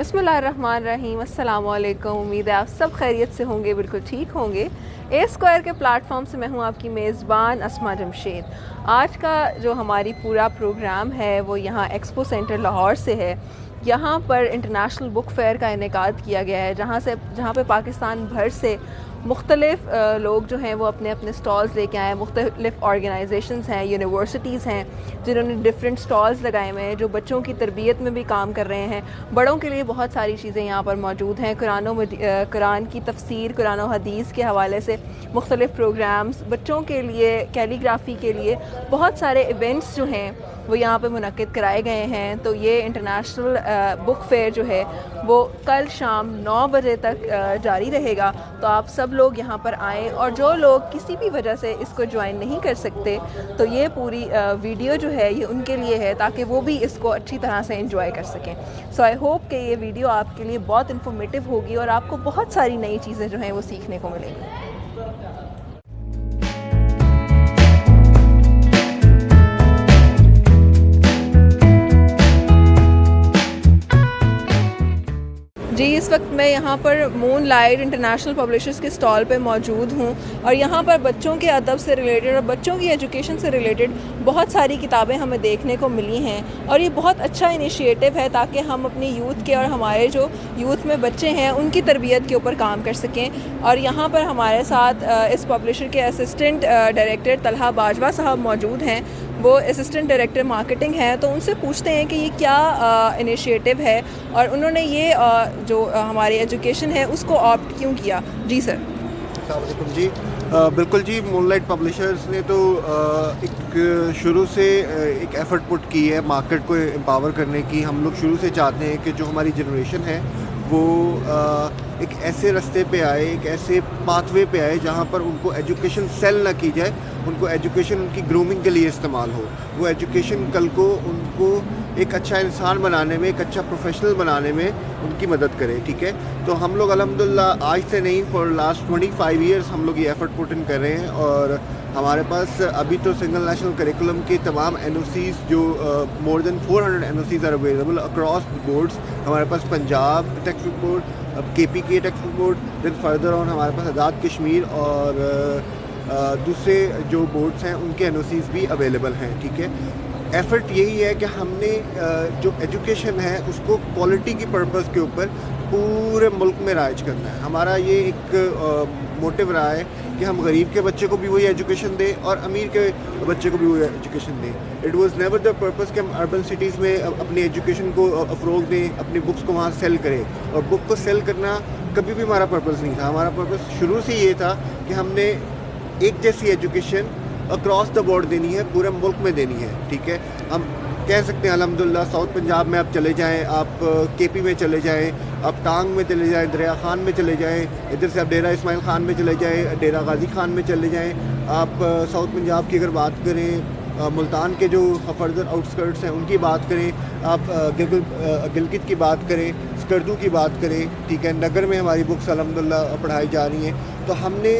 بسم اللہ الرحمن الرحیم. السلام علیکم. امید ہے آپ سب خیریت سے ہوں گے, بالکل ٹھیک ہوں گے. اے اسکوائر کے پلیٹ فارم سے میں ہوں آپ کی میزبان اسما جمشید. آج کا جو ہماری پورا پروگرام ہے وہ یہاں ایکسپو سینٹر لاہور سے ہے. یہاں پر انٹرنیشنل بک فیئر کا انعقاد کیا گیا ہے, جہاں پہ پاکستان بھر سے مختلف لوگ جو ہیں وہ اپنے اپنے سٹالز لے کے آئے ہیں. مختلف آرگنائزیشنز ہیں, یونیورسٹیز ہیں جنہوں نے ڈفرینٹ سٹالز لگائے ہوئے ہیں, جو بچوں کی تربیت میں بھی کام کر رہے ہیں. بڑوں کے لیے بہت ساری چیزیں یہاں پر موجود ہیں. قرآن کی تفسیر, قرآن و حدیث کے حوالے سے مختلف پروگرامز, بچوں کے لیے کیلی گرافی کے لیے بہت سارے ایونٹس جو ہیں وہ یہاں پہ منعقد کرائے گئے ہیں. تو یہ انٹرنیشنل بک فیئر جو ہے وہ کل شام 9 بجے تک جاری رہے گا. تو آپ سب لوگ یہاں پر آئیں, اور جو لوگ کسی بھی وجہ سے اس کو جوائن نہیں کر سکتے تو یہ پوری ویڈیو جو ہے یہ ان کے لیے ہے, تاکہ وہ بھی اس کو اچھی طرح سے انجوائے کر سکیں. سو آئی ہوپ کہ یہ ویڈیو آپ کے لیے بہت انفارمیٹیو ہوگی اور آپ کو بہت ساری نئی چیزیں جو ہیں وہ سیکھنے کو ملیں گی. جی, اس وقت میں یہاں پر مون لائٹ انٹرنیشنل پبلشرز کے سٹال پہ موجود ہوں, اور یہاں پر بچوں کے ادب سے ریلیٹڈ اور بچوں کی ایجوکیشن سے ریلیٹڈ بہت ساری کتابیں ہمیں دیکھنے کو ملی ہیں. اور یہ بہت اچھا انیشیٹو ہے تاکہ ہم اپنی یوتھ کے اور ہمارے جو یوتھ میں بچے ہیں ان کی تربیت کے اوپر کام کر سکیں. اور یہاں پر ہمارے ساتھ اس پبلشر کے اسسٹنٹ ڈائریکٹر طلحہ باجوہ صاحب موجود ہیں. وہ اسسٹنٹ ڈائریکٹر مارکیٹنگ ہیں, تو ان سے پوچھتے ہیں کہ یہ کیا انیشیٹو ہے اور انہوں نے یہ جو ہماری ایجوکیشن ہے اس کو آپٹ کیوں کیا. جی سر. السلام علیکم. جی بالکل جی, مون لائٹ پبلشرز نے تو ایک شروع سے ایک ایفرٹ پٹ کی ہے مارکیٹ کو امپاور کرنے کی. ہم لوگ شروع سے چاہتے ہیں کہ جو ہماری جنریشن ہے وہ ایک ایسے رستے پہ آئے, ایک ایسے پاتھ وے پہ آئے جہاں پر ان کو ایجوکیشن سیل نہ کی جائے, ان کو ایجوکیشن ان کی گرومنگ کے لیے استعمال ہو. وہ ایجوکیشن کل کو ان کو ایک اچھا انسان بنانے میں, ایک اچھا پروفیشنل بنانے میں ان کی مدد کرے. ٹھیک ہے, تو ہم لوگ الحمدللہ آج سے نہیں, فار لاسٹ 25 ایئرس ہم لوگ یہ ایفرٹ پٹ ان کر رہے ہیں. اور ہمارے پاس ابھی تو سنگل نیشنل کریکولم کے تمام NOCs جو more than 400 NOCs are available across boards. ہمارے پاس Punjab text book board, KPK text book board, then further on ہمارے پاس آزاد کشمیر اور دوسرے جو بورڈس ہیں ان کے NOCs بھی اویلیبل ہیں. ٹھیک ہے, ایفرٹ یہی ہے کہ ہم نے جو ایجوکیشن ہے اس کو کوالٹی کی پرپز کے اوپر پورے ملک میں رائج کرنا ہے. ہمارا یہ ایک موٹیو رہا ہے کہ ہم غریب کے بچے کو بھی وہی ایجوکیشن دیں اور امیر کے بچے کو بھی وہی ایجوکیشن دیں. It was never the purpose کہ ہم اربن سٹیز میں اپنی ایجوکیشن کو فروغ دیں, اپنی بکس کو وہاں سیل کریں. اور بک کو سیل کرنا کبھی بھی ہمارا پرپز نہیں تھا. ہمارا پرپز شروع سے یہ تھا کہ ہم نے ایک جیسی ایجوکیشن اکراس دا بورڈ دینی ہے, پورے ملک میں دینی ہے. ٹھیک ہے, ہم کہہ سکتے ہیں الحمدللہ ساؤتھ پنجاب میں آپ چلے جائیں, آپ KP میں چلے جائیں, آپ ٹانگ میں چلے جائیں, دریا خان میں چلے جائیں, ادھر سے آپ ڈیرہ اسماعیل خان میں چلے جائیں, ڈیرہ غازی خان میں چلے جائیں. آپ ساؤتھ پنجاب کی اگر بات کریں, ملتان کے جو فردر آؤٹسکرٹس ہیں ان کی بات کریں, آپ گلگت کی بات کریں, اسکردو کی بات کریں. ٹھیک ہے, نگر میں ہماری بکس الحمدللہ پڑھائی جا رہی ہیں. تو ہم نے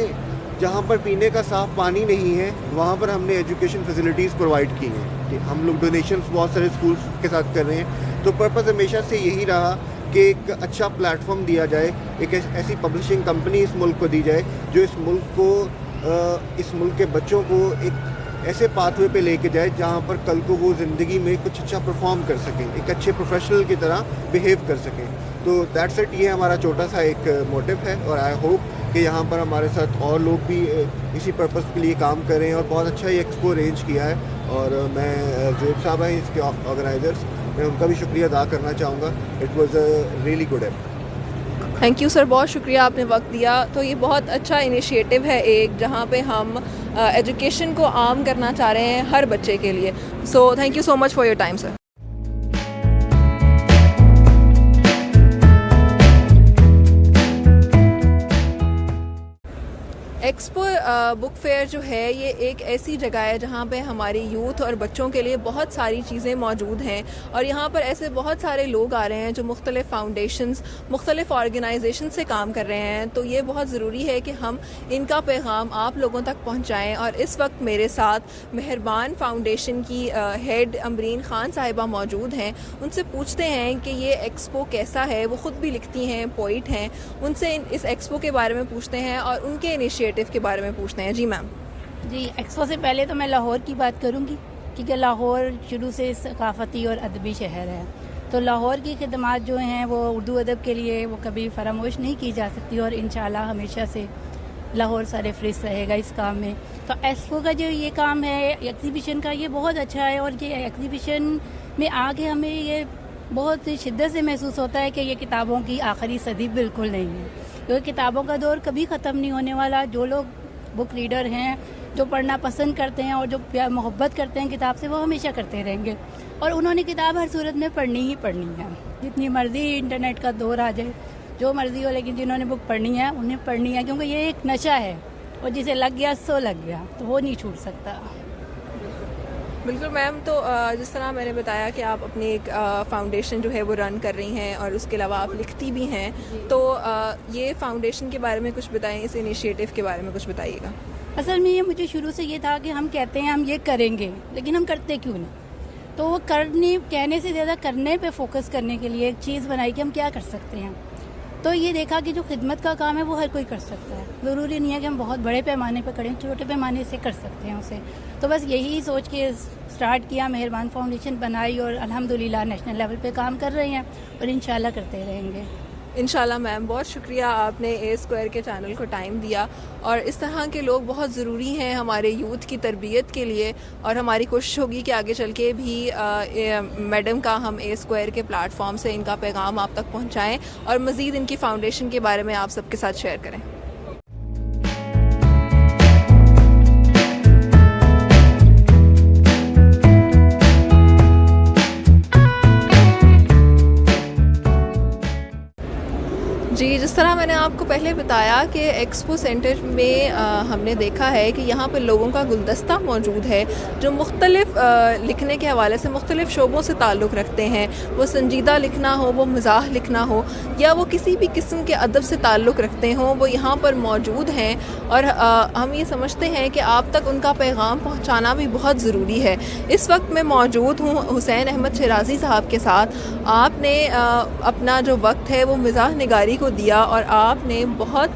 جہاں پر پینے کا صاف پانی نہیں ہے وہاں پر ہم نے ایجوکیشن فیسلٹیز پرووائڈ کی ہیں. ہم لوگ ڈونیشنز بہت سارے اسکولس کے ساتھ کر رہے ہیں. تو پرپز ہمیشہ سے یہی رہا کہ ایک اچھا پلیٹ فارم دیا جائے, ایک ایسی پبلشنگ کمپنی اس ملک کو دی جائے جو اس ملک کے بچوں کو ایک ایسے پاتھ وے پہ لے کے جائے جہاں پر کل کو وہ زندگی میں کچھ اچھا پرفارم کر سکیں, ایک اچھے پروفیشنل کی طرح بیہیو کر سکیں. تو دیٹس اٹ, یہ ہمارا چھوٹا سا ایک موٹیو ہے. اور آئی ہوپ کہ یہاں پر ہمارے ساتھ اور لوگ بھی اسی پرپز کے لیے کام کر رہے ہیں, اور بہت اچھا یہ ایکسپو ارینج کیا ہے. اور میں زیب صاحب ہیں اس کے آرگنائزرس, میں ان کا بھی شکریہ ادا کرنا چاہوں گا. It was a really good app. Thank you sir, بہت شکریہ آپ نے وقت دیا. تو یہ بہت اچھا انیشیٹو ہے ایک, جہاں پہ ہم ایجوکیشن کو عام کرنا چاہ رہے ہیں ہر بچے کے لیے. So thank you so much for your time sir. Expo book fair جو ہے یہ ایک ایسی جگہ ہے جہاں پہ ہماری یوتھ اور بچوں کے لیے بہت ساری چیزیں موجود ہیں، اور یہاں پر ایسے بہت سارے لوگ آ رہے ہیں جو مختلف فاؤنڈیشنز، مختلف آرگنائزیشن سے کام کر رہے ہیں، تو یہ بہت ضروری ہے کہ ہم ان کا پیغام آپ لوگوں تک پہنچائیں۔ اور اس وقت میرے ساتھ مہربان فاؤنڈیشن کی ہیڈ امبرین خان صاحبہ موجود ہیں، ان سے پوچھتے ہیں کہ یہ ایکسپو کیسا ہے۔ وہ خود بھی لکھتی ہیں، پوئٹ ہیں، ان سے اس ایکسپو کے بارے میں پوچھتے ہیں اور ان کے انیشیٹو کے بارے میں پوچھتے ہیں۔ جی میم۔ جی، ایکسپو سے پہلے تو میں لاہور کی بات کروں گی، کیونکہ لاہور شروع سے ثقافتی اور ادبی شہر ہے، تو لاہور کی خدمات جو ہیں وہ اردو ادب کے لیے وہ کبھی فراموش نہیں کی جا سکتی، اور انشاءاللہ ہمیشہ سے لاہور سرفہرست رہے گا اس کام میں۔ تو ایکسپو کا جو یہ کام ہے ایگزیبیشن کا، یہ بہت اچھا ہے، اور یہ ایگزیبیشن میں آ کے ہمیں یہ بہت شدت سے محسوس ہوتا ہے کہ یہ کتابوں کی آخری صدی بالکل نہیں ہے، کیونکہ کتابوں کا دور کبھی ختم نہیں ہونے والا۔ جو لوگ بک ریڈر ہیں، جو پڑھنا پسند کرتے ہیں اور جو محبت کرتے ہیں کتاب سے، وہ ہمیشہ کرتے رہیں گے، اور انہوں نے کتاب ہر صورت میں پڑھنی ہی پڑھنی ہے، جتنی مرضی انٹرنیٹ کا دور آ جائے، جو مرضی ہو، لیکن جنہوں نے بک پڑھنی ہے انہیں پڑھنی ہے، کیونکہ یہ ایک نشہ ہے، اور جسے لگ گیا سو لگ گیا، تو وہ نہیں چھوٹ سکتا۔ بالکل میم، تو جس طرح میں نے بتایا کہ آپ اپنی ایک فاؤنڈیشن جو ہے وہ رن کر رہی ہیں، اور اس کے علاوہ آپ لکھتی بھی ہیں، تو یہ فاؤنڈیشن کے بارے میں کچھ بتائیں، اس انیشیٹو کے بارے میں کچھ بتائیے گا۔ اصل میں یہ مجھے شروع سے یہ تھا کہ ہم کہتے ہیں ہم یہ کریں گے، لیکن ہم کرتے کیوں نہیں؟ تو وہ کہنے سے زیادہ کرنے پہ فوکس کرنے کے لیے ایک چیز بنائی کہ ہم کیا کر سکتے ہیں۔ تو یہ دیکھا کہ جو خدمت کا کام ہے وہ ہر کوئی کر سکتا ہے، ضروری نہیں ہے کہ ہم بہت بڑے پیمانے پہ کریں، چھوٹے پیمانے سے کر سکتے ہیں اسے۔ تو بس یہی سوچ کے سٹارٹ کیا، مہربان فاؤنڈیشن بنائی، اور الحمدللہ نیشنل لیول پہ کام کر رہے ہیں، اور انشاءاللہ کرتے رہیں گے۔ انشاءاللہ میم، بہت شکریہ، آپ نے اے اسکوائر کے چینل کو ٹائم دیا، اور اس طرح کے لوگ بہت ضروری ہیں ہمارے یوتھ کی تربیت کے لیے، اور ہماری کوشش ہوگی کہ آگے چل کے بھی میڈم کا ہم اے اسکوائر کے پلیٹ فارم سے ان کا پیغام آپ تک پہنچائیں، اور مزید ان کی فاؤنڈیشن کے بارے میں آپ سب کے ساتھ شیئر کریں۔ جی، جس طرح میں نے آپ کو پہلے بتایا کہ ایکسپو سینٹر میں ہم نے دیکھا ہے کہ یہاں پہ لوگوں کا گلدستہ موجود ہے جو مختلف لکھنے کے حوالے سے مختلف شعبوں سے تعلق رکھتے ہیں، وہ سنجیدہ لکھنا ہو، وہ مزاح لکھنا ہو، یا وہ کسی بھی قسم کے ادب سے تعلق رکھتے ہوں، وہ یہاں پر موجود ہیں، اور ہم یہ سمجھتے ہیں کہ آپ تک ان کا پیغام پہنچانا بھی بہت ضروری ہے۔ اس وقت میں موجود ہوں حسین احمد شیرازی صاحب کے ساتھ۔ آپ نے اپنا جو وقت ہے وہ مزاح نگاری کو دیا، اور آپ نے بہت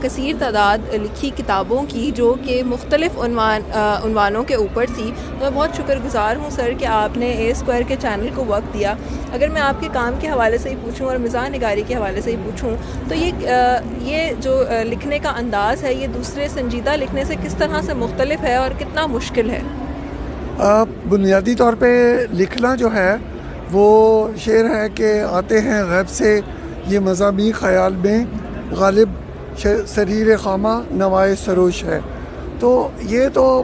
کثیر تعداد لکھی کتابوں کی جو کہ مختلف عنوانوں کے اوپر تھی۔ تو میں بہت شکر گزار ہوں سر کہ آپ نے اے اسکوائر کے چینل کو وقت دیا۔ اگر میں آپ کے کام کے حوالے سے ہی پوچھوں اور مزاح نگاری کے حوالے سے ہی پوچھوں تو یہ جو لکھنے کا انداز ہے یہ دوسرے سنجیدہ لکھنے سے کس طرح سے مختلف ہے اور کتنا مشکل ہے؟ بنیادی طور پہ لکھنا جو ہے وہ شعر ہے کہ آتے ہیں غیب سے یہ مضامین خیال میں، غالب سریر خامہ نوائے سروش ہے۔ تو یہ تو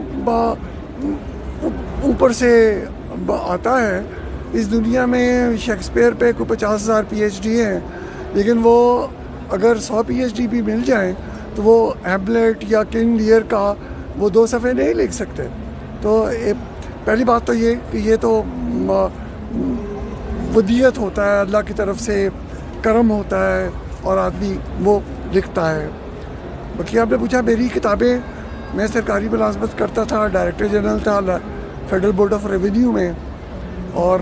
اوپر سے آتا ہے۔ اس دنیا میں شیکسپیئر پہ کوئی 50,000 PhD ہیں، لیکن وہ اگر 100 PhD بھی مل جائیں تو وہ ہیملیٹ یا کنگ لیئر کا وہ 2 صفحے نہیں لکھ سکتے۔ تو پہلی بات تو یہ کہ یہ تو ودیت ہوتا ہے، اللہ کی طرف سے کرم ہوتا ہے، اور آدمی وہ لکھتا ہے۔ باقی آپ نے پوچھا میری کتابیں، میں سرکاری ملازمت کرتا تھا، ڈائریکٹر جنرل تھا فیڈرل بورڈ آف ریونیو میں، اور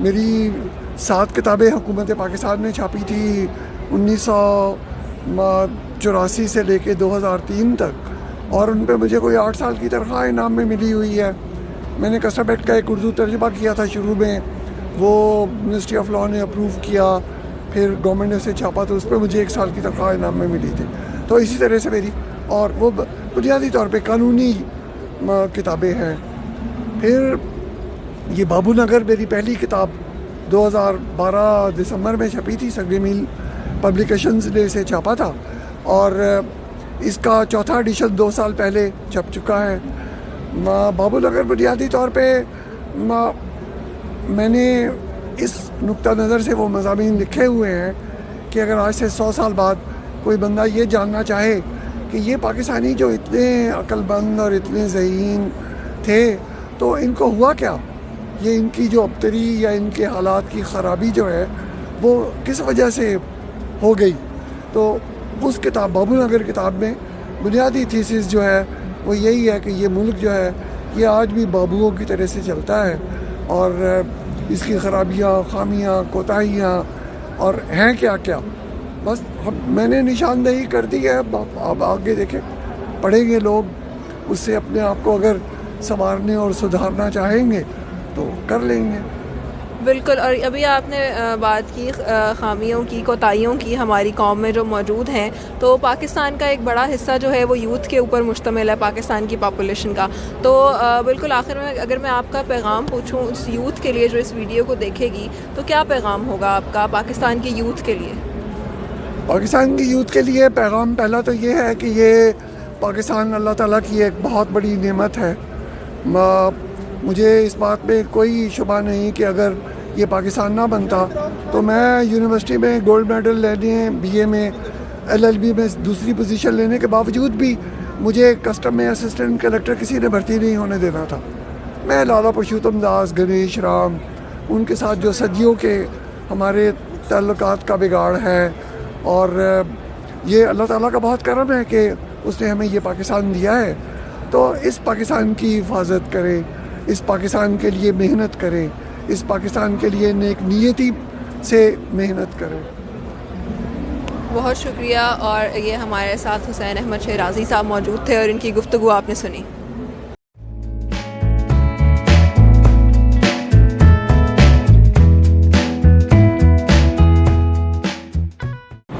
میری 7 کتابیں حکومت پاکستان نے چھاپی تھی 1984 سے لے کے 2003 تک، اور ان پہ مجھے کوئی 8 سال کی تنخواہ انعام میں ملی ہوئی ہے۔ میں نے کسٹم ایکٹ کا ایک اردو ترجمہ کیا تھا شروع میں، وہ منسٹری آف لاء نے اپروو کیا، پھر گورنمنٹ نے اسے چھاپا تو اس پہ مجھے 1 سال کی تنخواہ انعام میں ملی تھی۔ تو اسی طرح سے میری اور وہ بنیادی طور پہ قانونی کتابیں ہیں۔ پھر یہ بابو نگر میری پہلی کتاب 2012 دسمبر میں چھپی تھی، سگری میل پبلیکیشنز نے اسے چھاپا تھا، اور اس کا 4تھا ایڈیشن 2 سال پہلے چھپ چکا ہے۔ بابو نگر بنیادی طور پہ میں نے اس نقطہ نظر سے وہ مضامین لکھے ہوئے ہیں کہ اگر آج سے 100 سال بعد کوئی بندہ یہ جاننا چاہے کہ یہ پاکستانی جو اتنے عقل مند اور اتنے ذہین تھے تو ان کو ہوا کیا، یہ ان کی جو ابتری یا ان کے حالات کی خرابی جو ہے وہ کس وجہ سے ہو گئی. تو اس کتاب بابو نگر کتاب میں بنیادی تھیسس جو ہے وہ یہی ہے کہ یہ ملک جو ہے یہ آج بھی بابوؤں کی طرح سے چلتا ہے اور اس کی خرابیاں، خامیاں، کوتاہیاں اور ہیں کیا کیا. بس میں نے نشاندہی کر دی ہے، اب آگے دیکھیں، پڑھیں گے لوگ، اس سے اپنے آپ کو اگر سنوارنے اور سدھارنا چاہیں گے تو کر لیں گے. بالکل. اور ابھی آپ نے بات کی خامیوں کی، کوتاہیوں کی ہماری قوم میں جو موجود ہیں، تو پاکستان کا ایک بڑا حصہ جو ہے وہ یوتھ کے اوپر مشتمل ہے، پاکستان کی پاپولیشن کا. تو بالکل آخر میں اگر میں آپ کا پیغام پوچھوں اس یوتھ کے لیے جو اس ویڈیو کو دیکھے گی، تو کیا پیغام ہوگا آپ کا پاکستان کی یوتھ کے لیے؟ پاکستان کی یوتھ کے لیے پیغام پہلا تو یہ ہے کہ یہ پاکستان اللہ تعالیٰ کی ایک بہت بڑی نعمت ہے. مجھے اس بات میں کوئی شبہ نہیں کہ اگر یہ پاکستان نہ بنتا تو میں یونیورسٹی میں گولڈ میڈل لینے، BA میں، LLB میں دوسری پوزیشن لینے کے باوجود بھی مجھے کسٹم میں اسسٹنٹ کلیکٹر کسی نے بھرتی نہیں ہونے دینا تھا. میں لالا پرشوتم داس، گنیش رام، ان کے ساتھ جو صدیوں کے ہمارے تعلقات کا بگاڑ ہے، اور یہ اللہ تعالیٰ کا بہت کرم ہے کہ اس نے ہمیں یہ پاکستان دیا ہے. تو اس پاکستان کی حفاظت کریں، اس پاکستان کے لیے محنت کریں، اس پاکستان کے لیے نیک نیتی سے محنت کریں. بہت شکریہ. اور یہ ہمارے ساتھ حسین احمد شیرازی صاحب موجود تھے اور ان کی گفتگو آپ نے سنی.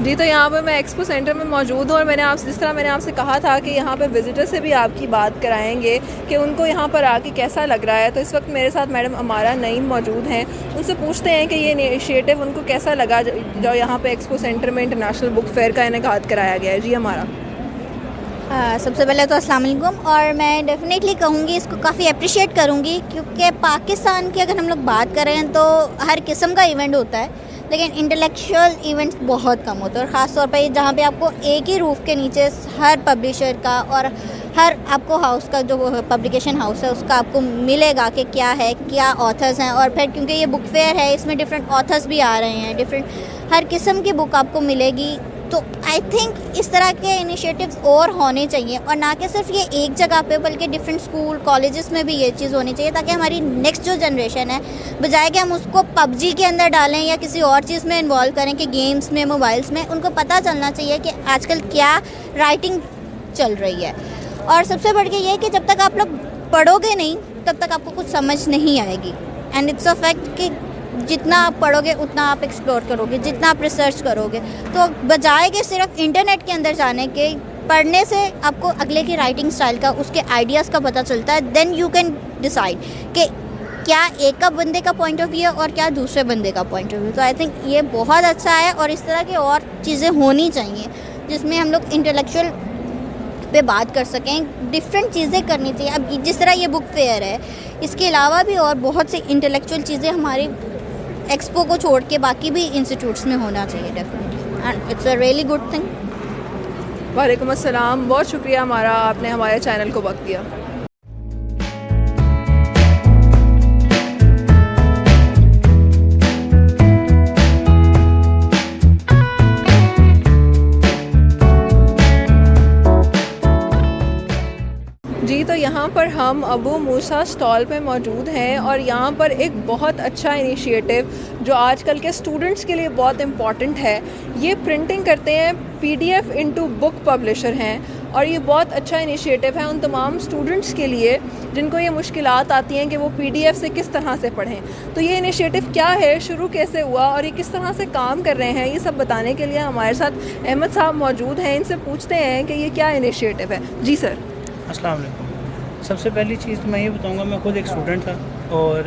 جی تو یہاں پہ میں ایکسپو سینٹر میں موجود ہوں اور جس طرح میں نے آپ سے کہا تھا کہ یہاں پہ وزٹر سے بھی آپ کی بات کرائیں گے کہ ان کو یہاں پر آ کے کیسا لگ رہا ہے. تو اس وقت میرے ساتھ میڈم امارہ نعیم موجود ہیں. ان سے پوچھتے ہیں کہ یہ انیشیٹو ان کو کیسا لگا جو یہاں پہ ایکسپو سینٹر میں انٹرنیشنل بک فیئر کا انعقاد کرایا گیا ہے. جی امارہ. سب سے پہلے تو السلام علیکم. اور میں ڈیفینیٹلی کہوں گی اس کو کافی اپریشیٹ کروں گی، کیونکہ پاکستان کی اگر ہم لوگ بات کریں تو ہر قسم کا ایونٹ ہوتا ہے، لیکن انٹلیکچوئل ایونٹس بہت کم ہوتے ہیں. اور خاص طور پہ جہاں پہ آپ کو ایک ہی روف کے نیچے ہر پبلیشر کا اور ہر آپ کو ہاؤس کا جو پبلیکیشن ہاؤس ہے اس کا آپ کو ملے گا کہ کیا ہے، کیا آتھرز ہیں. اور پھر کیونکہ یہ بک فیئر ہے، اس میں ڈفرینٹ آتھرز بھی آ رہے ہیں، ڈفرینٹ ہر قسم کی بک آپ کو ملے گی. تو آئی تھنک اس طرح کے انیشیٹوز اور ہونے چاہیے، اور نہ کہ صرف یہ ایک جگہ پہ بلکہ ڈفرینٹ اسکول کالجز میں بھی یہ چیز ہونی چاہیے، تاکہ ہماری نیکسٹ جو جنریشن ہے بجائے کہ ہم اس کو PUBG کے اندر ڈالیں یا کسی اور چیز میں انوالو کریں کہ گیمز میں، موبائلس میں، ان کو پتہ چلنا چاہیے کہ آج کل کیا رائٹنگ چل رہی ہے. اور سب سے بڑھ کے یہ کہ جب تک آپ لوگ پڑھو گے نہیں تب تک آپ کو کچھ سمجھ نہیں آئے گی. اینڈ اٹس اے فیکٹ کہ جتنا آپ پڑھو گے اتنا آپ ایکسپلور کرو گے، جتنا آپ ریسرچ کرو گے. تو بجائے کہ صرف انٹرنیٹ کے اندر جانے کے، پڑھنے سے آپ کو اگلے کی رائٹنگ سٹائل کا، اس کے آئیڈیاز کا پتہ چلتا ہے. دین یو کین ڈیسائڈ کہ کیا ایک کا بندے کا پوائنٹ آف ویو ہے اور کیا دوسرے بندے کا پوائنٹ آف ویو. تو آئی تھنک یہ بہت اچھا ہے، اور اس طرح کی اور چیزیں ہونی چاہیے جس میں ہم لوگ انٹلیکچوئل پہ بات کر سکیں، ڈفرینٹ چیزیں کرنی چاہیے. اب جس طرح یہ بک فیئر ہے، اس کے علاوہ بھی اور بہت سی انٹلیکچوئل چیزیں ہماری ایکسپو کو چھوڑ کے باقی بھی انسٹیٹیوٹس میں ہونا چاہیے definitely, and it's a really good thing. وعلیکم السلام. بہت شکریہ ہمارا، آپ نے ہمارے چینل کو وقت دیا. جی تو یہاں پر ہم ابو موسیٰ اسٹال پہ موجود ہیں، اور یہاں پر ایک بہت اچھا انیشیٹو جو آج کل کے اسٹوڈنٹس کے لیے بہت امپورٹنٹ ہے. یہ پرنٹنگ کرتے ہیں، PDF انٹو بک پبلشر ہیں، اور یہ بہت اچھا انیشیٹو ہے ان تمام اسٹوڈنٹس کے لیے جن کو یہ مشکلات آتی ہیں کہ وہ PDF سے کس طرح سے پڑھیں. تو یہ انیشیٹو کیا ہے، شروع کیسے ہوا، اور یہ کس طرح سے کام کر رہے ہیں، یہ سب بتانے کے لیے ہمارے ساتھ احمد صاحب موجود ہیں. ان سے پوچھتے ہیں کہ یہ کیا انیشیٹو ہے. جی سر. السلام علیکم. سب سے پہلی چیز میں یہ بتاؤں گا، میں خود ایک اسٹوڈنٹ تھا اور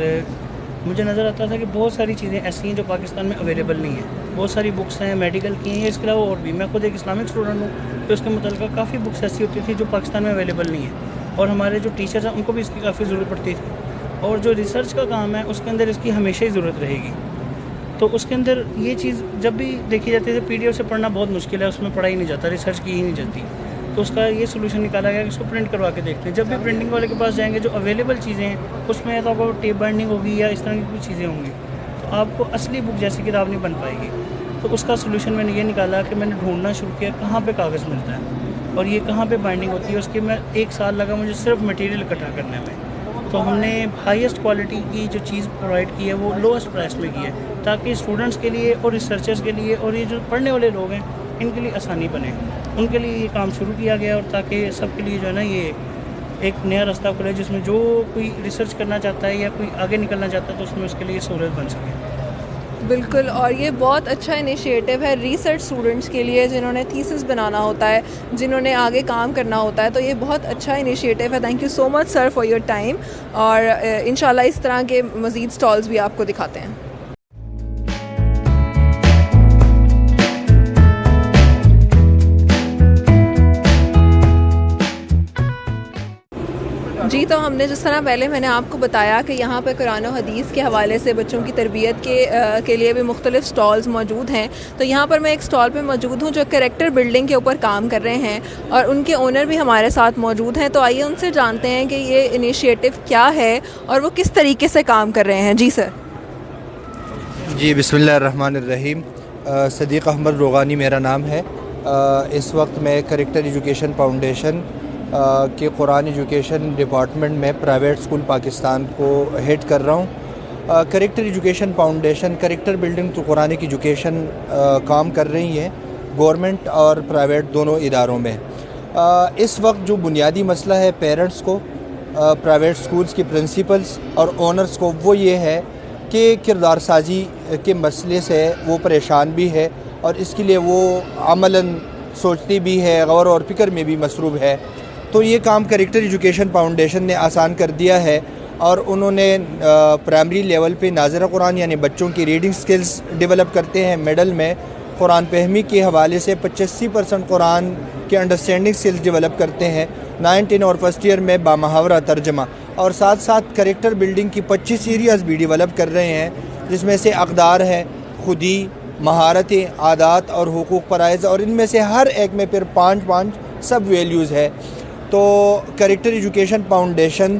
مجھے نظر آتا تھا کہ بہت ساری چیزیں ایسی ہیں جو پاکستان میں اویلیبل نہیں ہیں. بہت ساری بکس ہیں، میڈیکل کی ہیں، اس کے علاوہ اور بھی. میں خود ایک اسلامک اسٹوڈنٹ ہوں، تو اس کے متعلقہ کافی بکس ایسی ہوتی تھیں جو پاکستان میں اویلیبل نہیں ہیں، اور ہمارے جو ٹیچرز ہیں ان کو بھی اس کی کافی ضرورت پڑتی تھی. اور جو ریسرچ کا کام ہے اس کے اندر اس کی ہمیشہ ہی ضرورت رہے گی. تو اس کے اندر یہ چیز جب بھی دیکھی جاتی ہے، PDF سے پڑھنا بہت مشکل ہے، اس میں پڑھا ہی نہیں جاتا، ریسرچ کی ہی نہیں جاتی. تو اس کا یہ سولوشن نکالا گیا کہ اس کو پرنٹ کروا کے دیکھتے ہیں. جب بھی پرنٹنگ والے کے پاس جائیں گے جو اویلیبل چیزیں ہیں اس میں تو آپ کو ٹیپ بائنڈنگ ہوگی یا اس طرح کی کچھ چیزیں ہوں گی, تو آپ کو اصلی بک جیسی کتاب نہیں بن پائے گی. تو اس کا سولوشن میں نے یہ نکالا کہ میں نے ڈھونڈنا شروع کیا کہاں پہ کاغذ ملتا ہے اور یہ کہاں پہ بائنڈنگ ہوتی ہے. اس کے میں 1 سال لگا مجھے صرف مٹیریل اکٹھا کرنے میں. تو ہم نے ہائیسٹ کوالٹی کی جو چیز پرووائڈ کی ہے وہ لوسٹ پرائس میں کی ہے تاکہ اسٹوڈنٹس کے لیے اور ریسرچرز کے لیے اور یہ جو پڑھنے والے لوگ ہیں ان کے لیے آسانی بنے. ان کے لیے یہ کام شروع کیا گیا اور تاکہ سب کے لیے جو ہے نا یہ ایک نیا راستہ کھلے جس میں جو کوئی ریسرچ کرنا چاہتا ہے یا کوئی آگے نکلنا چاہتا ہے تو اس میں اس کے لیے سہولت بن سکے. بالکل, اور یہ بہت اچھا انیشیٹو ہے ریسرچ اسٹوڈنٹس کے لیے جنہوں نے تھیسس بنانا ہوتا ہے, جنہوں نے آگے کام کرنا ہوتا ہے, تو یہ بہت اچھا انیشیٹو ہے. Thank you so much sir for your time, اور انشاءاللہ اس طرح کے مزید اسٹالز بھی آپ کو دکھاتے ہیں. جی, تو ہم نے جس طرح پہلے میں نے آپ کو بتایا کہ یہاں پہ قرآن و حدیث کے حوالے سے بچوں کی تربیت کے لیے بھی مختلف سٹالز موجود ہیں. تو یہاں پر میں ایک سٹال پہ موجود ہوں جو کریکٹر بلڈنگ کے اوپر کام کر رہے ہیں اور ان کے اونر بھی ہمارے ساتھ موجود ہیں. تو آئیے ان سے جانتے ہیں کہ یہ انیشیٹو کیا ہے اور وہ کس طریقے سے کام کر رہے ہیں. جی سر. جی, بسم اللہ الرحمن الرحیم. صدیق احمد روغانی میرا نام ہے. اس وقت میں کریکٹر ایجوکیشن فاؤنڈیشن کہ قرآن ایجوکیشن ڈپارٹمنٹ میں پرائیویٹ اسکول پاکستان کو ہیڈ کر رہا ہوں. Character education foundation character building تو قرآنک ایجوکیشن کام کر رہی ہیں گورنمنٹ اور پرائیویٹ دونوں اداروں میں. اس وقت جو بنیادی مسئلہ ہے پیرنٹس کو, پرائیویٹ اسکولس کی پرنسپلس اور اونرز کو, وہ یہ ہے کہ کردار سازی کے مسئلے سے وہ پریشان بھی ہے اور اس کے لیے وہ عملاً سوچتی بھی ہے, غور اور فکر میں بھی مصروف ہے. تو یہ کام کریکٹر ایجوکیشن فاؤنڈیشن نے آسان کر دیا ہے اور انہوں نے پرائمری لیول پہ ناظرہ قرآن یعنی بچوں کی ریڈنگ سکلز ڈیولپ کرتے ہیں. مڈل میں قرآن فہمی کے حوالے سے 85% قرآن کے انڈرسٹینڈنگ سکلز ڈیولپ کرتے ہیں. 9, 10 اور فرسٹ ایئر میں بامحاورہ ترجمہ, اور ساتھ ساتھ کریکٹر بلڈنگ کی 25 ایریاز بھی ڈیولپ کر رہے ہیں جس میں سے اقدار ہے, خودی, مہارتیں, عادات اور حقوق فرائض, اور ان میں سے ہر ایک میں پھر 5 سب ویلیوز ہے. تو کریکٹر ایجوکیشن فاؤنڈیشن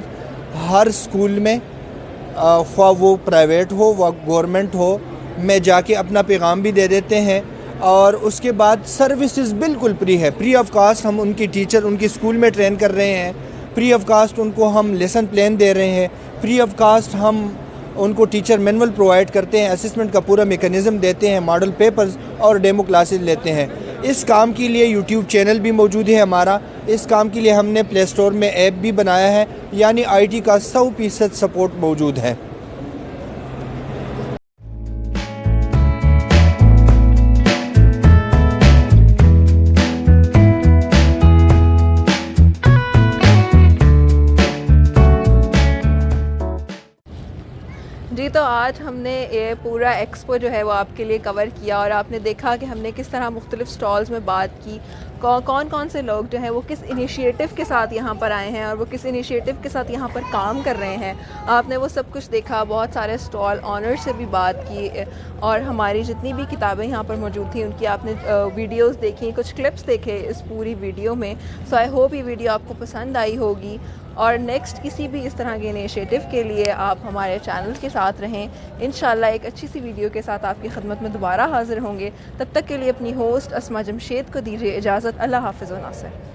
ہر اسکول میں خواہ وہ پرائیویٹ ہو و گورنمنٹ ہو میں جا کے اپنا پیغام بھی دے دیتے ہیں, اور اس کے بعد سروسز بالکل فری ہے. فری آف کاسٹ ہم ان کی ٹیچر ان کی اسکول میں ٹرین کر رہے ہیں, فری آف کاسٹ ان کو ہم لیسن پلان دے رہے ہیں, فری آف کاسٹ ہم ان کو ٹیچر مینول پرووائڈ کرتے ہیں, اسسمنٹ کا پورا میکانزم دیتے ہیں, ماڈل پیپرز اور ڈیمو کلاسز لیتے ہیں. اس کام کے لیے یوٹیوب چینل بھی موجود ہے ہمارا. اس کام کے لیے ہم نے پلے اسٹور میں ایپ بھی بنایا ہے, یعنی آئی ٹی کا 100% سپورٹ موجود ہے. جی, تو آج ہم نے یہ پورا ایکسپو جو ہے وہ آپ کے لیے کور کیا اور آپ نے دیکھا کہ ہم نے کس طرح مختلف سٹالز میں بات کی, کون سے لوگ جو ہیں وہ کس انیشیٹو کے ساتھ یہاں پر آئے ہیں اور وہ کس انیشیٹو کے ساتھ یہاں پر کام کر رہے ہیں. آپ نے وہ سب کچھ دیکھا, بہت سارے سٹال آنر سے بھی بات کی, اور ہماری جتنی بھی کتابیں یہاں پر موجود تھیں ان کی آپ نے ویڈیوز دیکھی, کچھ کلپس دیکھے اس پوری ویڈیو میں. سو آئی ہوپ یہ ویڈیو آپ کو پسند آئی ہوگی, اور نیکسٹ کسی بھی اس طرح کے انیشیٹو کے لیے آپ ہمارے چینل کے ساتھ رہیں. انشاءاللہ ایک اچھی سی ویڈیو کے ساتھ آپ کی خدمت میں دوبارہ حاضر ہوں گے. تب تک کے لیے اپنی ہوسٹ اسما جمشید کو دیجیے اجازت. اللہ حافظ و ناصر.